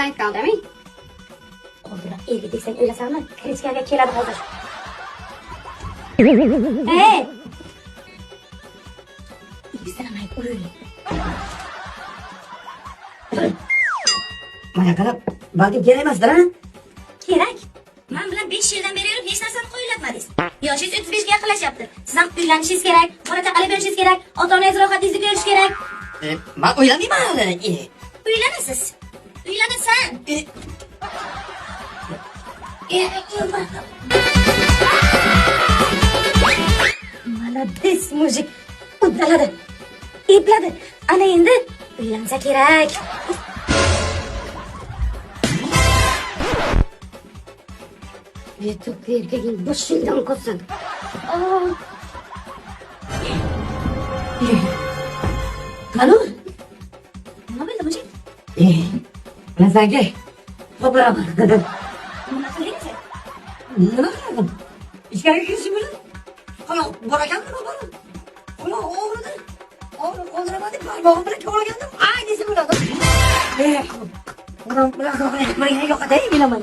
aytib qoldimi? Oldinroq erga desang o'ylasanmi? Krichkaga keladi hozir. Izlamay qo'y. Mana qarab, balki kerak emasdir, ha? Kerak. Men bilan 5 yildan beri yurib hech narsani qo'yilmadingiz. Yoshingiz 35 ga yaqinlashyapti. Siz ham uylanishingiz kerak, bola chaqali bo'lishingiz kerak, ota-onangiz rohatingizni ko'rish kerak. Men o'ylamayman hali. Uylanasiz. Uylanasan. Молодец, mujik. Uddaladi. Epladi. Ana endi uylansa kerak. Yetuk erkaging boshingdan qolsin. Qani? Nima bo'ldi mujik? Men senga qo'piraman. Nima qildingiz? Nima qildim? Ichkariga kirishim bilan quloq bor ekanmi, bor. Quloq og'ridi. Og'rib qoldiraman deb barmog'im bilan kovlagandim. Ay desa bo'ladi. Quloq bilan yo'qotay, bilaman.